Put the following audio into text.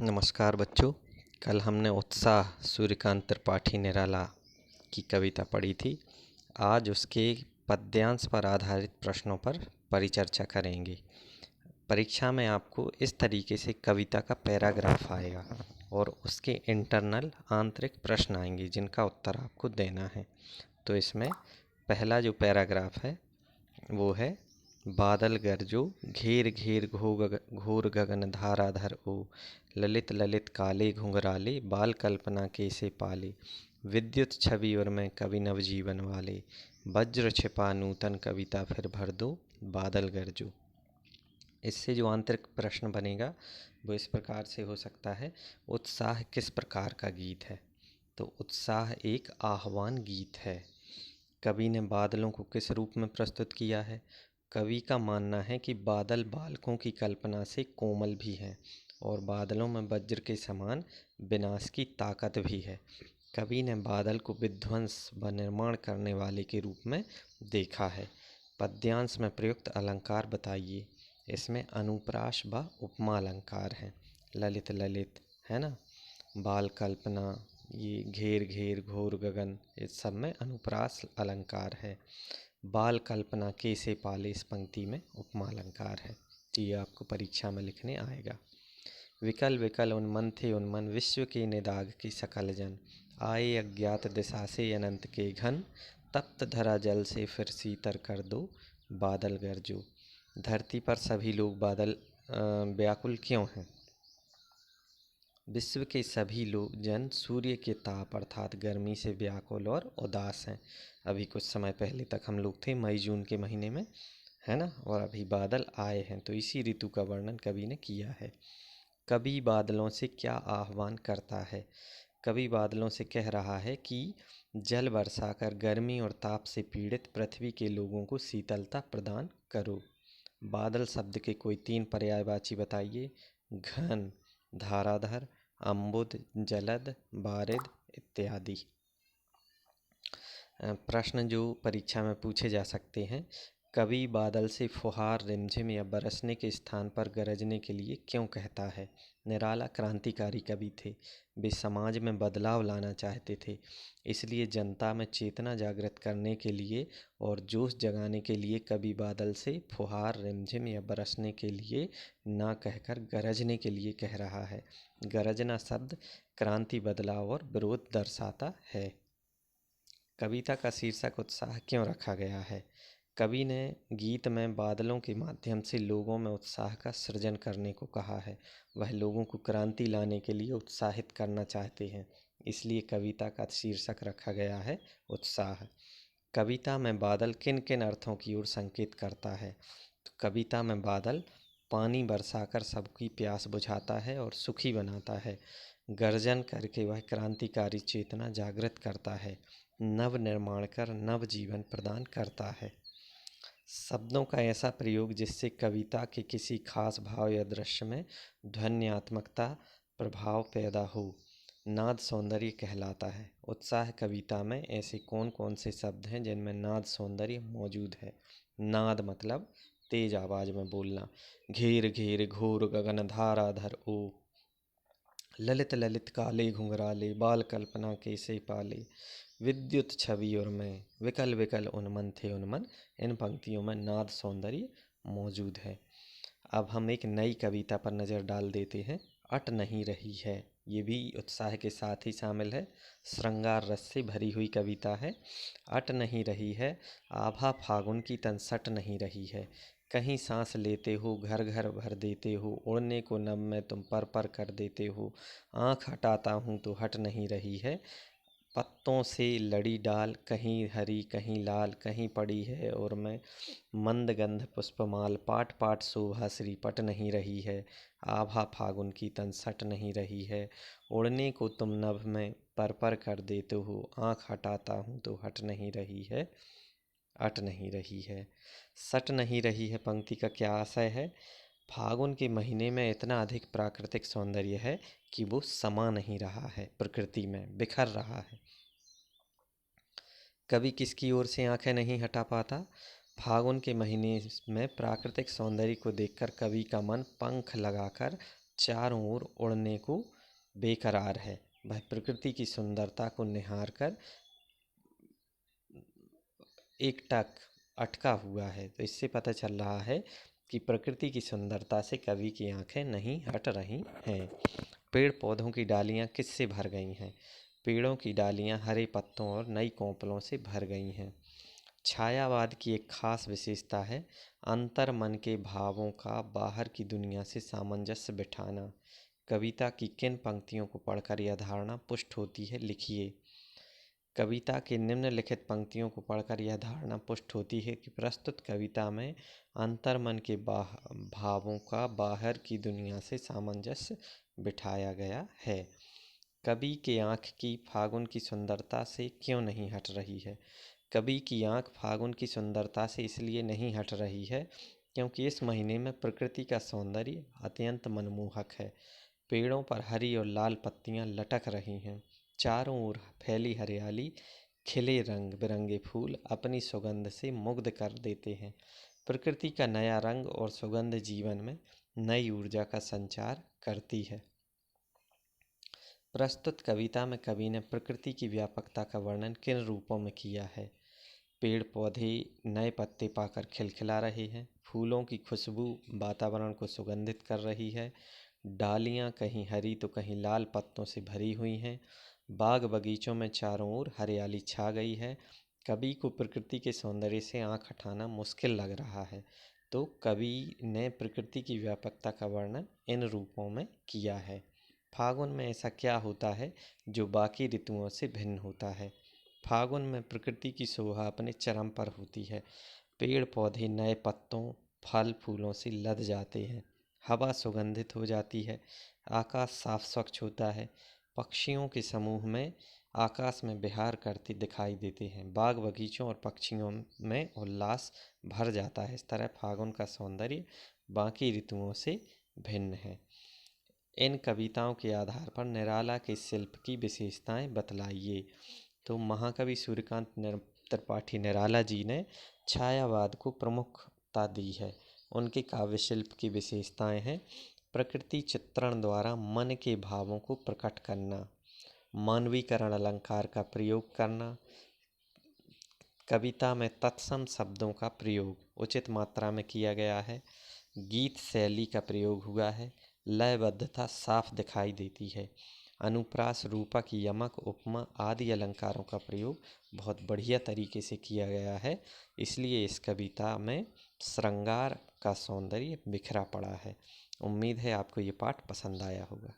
नमस्कार बच्चों। कल हमने उत्साह सूर्यकांत त्रिपाठी निराला की कविता पढ़ी थी। आज उसके पद्यांश पर आधारित प्रश्नों पर परिचर्चा करेंगे। परीक्षा में आपको इस तरीके से कविता का पैराग्राफ आएगा और उसके इंटरनल आंतरिक प्रश्न आएंगे जिनका उत्तर आपको देना है। तो इसमें पहला जो पैराग्राफ है वो है, बादल गरजो घेर घेर घोर गगन धाराधर ओ, ललित ललित काले घुंघराले बाल कल्पना कैसे पाले, विद्युत छवि और मैं कवि नवजीवन वाले, वज्र छिपा नूतन कविता फिर भर दो, बादल गरजो। इससे जो आंतरिक प्रश्न बनेगा वो इस प्रकार से हो सकता है, उत्साह किस प्रकार का गीत है। तो उत्साह एक आह्वान गीत है। कवि ने बादलों को किस रूप में प्रस्तुत किया है। कवि का मानना है कि बादल बालकों की कल्पना से कोमल भी हैं और बादलों में वज्र के समान विनाश की ताकत भी है। कवि ने बादल को विध्वंस व निर्माण करने वाले के रूप में देखा है। पद्यांश में प्रयुक्त अलंकार बताइए। इसमें अनुप्रास व उपमा अलंकार हैं। ललित ललित है ना, बाल कल्पना, ये घेर घेर घोर गगन, इस सब में अनुप्रास अलंकार है। बाल कल्पना कैसे पाले, इस पंक्ति में उपमा अलंकार है। ये आपको परीक्षा में लिखने आएगा। विकल विकल उन्मन थे उन्मन विश्व के निदाग की सकल जन, आए अज्ञात दिशा से अनंत के घन, तप्त धरा जल से फिर शीतर कर दो, बादल गरजो। धरती पर सभी लोग बादल व्याकुल क्यों हैं। विश्व के सभी लोग जन सूर्य के ताप अर्थात गर्मी से व्याकुल और उदास हैं। अभी कुछ समय पहले तक हम लोग थे मई जून के महीने में, है ना, और अभी बादल आए हैं। तो इसी ऋतु का वर्णन कवि ने किया है। कवि बादलों से क्या आह्वान करता है। कवि बादलों से कह रहा है कि जल बरसाकर गर्मी और ताप से पीड़ित पृथ्वी के लोगों को शीतलता प्रदान करो। बादल शब्द के कोई 3 पर्यायवाची बताइए। घन, धाराधर, अम्बुद, जलद, बारिद इत्यादि। प्रश्न जो परीक्षा में पूछे जा सकते हैं। कवि बादल से फुहार, रिमझिम या बरसने के स्थान पर गरजने के लिए क्यों कहता है। निराला क्रांतिकारी कवि थे। वे समाज में बदलाव लाना चाहते थे, इसलिए जनता में चेतना जागृत करने के लिए और जोश जगाने के लिए कवि बादल से फुहार, रिमझिम या बरसने के लिए ना कहकर गरजने के लिए कह रहा है। गरजना शब्द क्रांति, बदलाव और विरोध दर्शाता है। कविता का शीर्षक उत्साह क्यों रखा गया है। कवि ने गीत में बादलों के माध्यम से लोगों में उत्साह का सृजन करने को कहा है। वह लोगों को क्रांति लाने के लिए उत्साहित करना चाहते हैं, इसलिए कविता का शीर्षक रखा गया है उत्साह। कविता में बादल किन किन अर्थों की ओर संकेत करता है। तो कविता में बादल पानी बरसाकर सबकी प्यास बुझाता है और सुखी बनाता है। गर्जन करके वह क्रांतिकारी चेतना जागृत करता है, नव निर्माण कर नव जीवन प्रदान करता है। शब्दों का ऐसा प्रयोग जिससे कविता के किसी खास भाव या दृश्य में ध्वन्यात्मकता प्रभाव पैदा हो, नाद सौंदर्य कहलाता है। उत्साह कविता में ऐसे कौन कौन से शब्द हैं जिनमें नाद सौंदर्य मौजूद है। नाद मतलब तेज आवाज में बोलना। घेर घेर घोर गगन धाराधर ओ, ललित ललित काले घुंघराले बाल कल्पना कैसे पाले, विद्युत छवि और मैं विकल विकल उन्मन थे उन्मन। इन पंक्तियों में नाद सौंदर्य मौजूद है। अब हम एक नई कविता पर नज़र डाल देते हैं। अट नहीं रही है, ये भी उत्साह के साथ ही शामिल है। श्रृंगार रस से भरी हुई कविता है। अट नहीं रही है, आभा फागुन की तन सट नहीं रही है, कहीं सांस लेते हो घर घर भर देते हो, उड़ने को नभ में तुम पर कर देते हो, आँख हटाता हूँ तो हट नहीं रही है, पत्तों से लड़ी डाल कहीं हरी कहीं लाल, कहीं पड़ी है और मैं मंद गंध पुष्पमाल, पाट पाट शोभा श्री पट नहीं रही है, आभा फागुन की तन सट नहीं रही है, उड़ने को तुम नभ में पर कर देते हो, आँख हटाता हूँ तो हट नहीं रही है, अट नहीं रही है। सट नहीं रही है पंक्ति का क्या आशय है। फागुन के महीने में इतना अधिक प्राकृतिक सौंदर्य है कि वो समा नहीं रहा है, प्रकृति में बिखर रहा है। कवि किसकी ओर से आंखें नहीं हटा पाता। फागुन के महीने में प्राकृतिक सौंदर्य को देखकर कवि का मन पंख लगाकर चारों ओर उड़ने को बेकरार है। वह प्रकृति की सुंदरता को निहार कर एकटक अटका हुआ है। तो इससे पता चल रहा है कि प्रकृति की सुंदरता से कवि की आंखें नहीं हट रही हैं। पेड़ पौधों की डालियां किससे भर गई हैं? पेड़ों की डालियां हरे पत्तों और नई कोंपलों से भर गई हैं। छायावाद की एक खास विशेषता है अंतर मन के भावों का बाहर की दुनिया से सामंजस्य बिठाना। कविता की किन पंक्तियों को पढ़कर यह धारणा पुष्ट होती है, लिखिए। कविता की निम्नलिखित पंक्तियों को पढ़कर यह धारणा पुष्ट होती है कि प्रस्तुत कविता में अंतर्मन के भावों का बाहर की दुनिया से सामंजस्य बिठाया गया है। कवि की आँख की फागुन की सुंदरता से क्यों नहीं हट रही है? कवि की आँख फागुन की सुंदरता से इसलिए नहीं हट रही है क्योंकि इस महीने में प्रकृति का सौंदर्य अत्यंत मनमोहक है। पेड़ों पर हरी और लाल पत्तियां लटक रही हैं। चारों ओर फैली हरियाली, खिले रंग बिरंगे फूल अपनी सुगंध से मुग्ध कर देते हैं। प्रकृति का नया रंग और सुगंध जीवन में नई ऊर्जा का संचार करती है। प्रस्तुत कविता में कवि ने प्रकृति की व्यापकता का वर्णन किन रूपों में किया है? पेड़ पौधे नए पत्ते पाकर खिलखिला रहे हैं। फूलों की खुशबू वातावरण को सुगंधित कर रही है। डालियाँ कहीं हरी तो कहीं लाल पत्तों से भरी हुई हैं। बाग बगीचों में चारों ओर हरियाली छा गई है। कवि को प्रकृति के सौंदर्य से आँख हटाना मुश्किल लग रहा है। तो कवि ने प्रकृति की व्यापकता का वर्णन इन रूपों में किया है। फागुन में ऐसा क्या होता है जो बाकी ऋतुओं से भिन्न होता है? फागुन में प्रकृति की शोभा अपने चरम पर होती है। पेड़ पौधे नए पत्तों, फल फूलों से लद जाते हैं। हवा सुगंधित हो जाती है। आकाश साफ स्वच्छ होता है। पक्षियों के समूह में आकाश में विहार करते दिखाई देते हैं। बाग बगीचों और पक्षियों में उल्लास भर जाता है। इस तरह फागुन का सौंदर्य बाकी ऋतुओं से भिन्न है। इन कविताओं के आधार पर निराला के शिल्प की विशेषताएं बतलाइए। तो महाकवि सूर्यकांत त्रिपाठी निराला जी ने छायावाद को प्रमुखता दी है। उनके काव्य शिल्प की विशेषताएं हैं प्रकृति चित्रण द्वारा मन के भावों को प्रकट करना, मानवीकरण अलंकार का प्रयोग करना, कविता में तत्सम शब्दों का प्रयोग उचित मात्रा में किया गया है, गीत शैली का प्रयोग हुआ है, लयबद्धता साफ दिखाई देती है, अनुप्रास, रूपक, यमक, उपमा आदि अलंकारों का प्रयोग बहुत बढ़िया तरीके से किया गया है। इसलिए इस कविता में श्रृंगार का सौंदर्य बिखरा पड़ा है। उम्मीद है आपको ये पाठ पसंद आया होगा।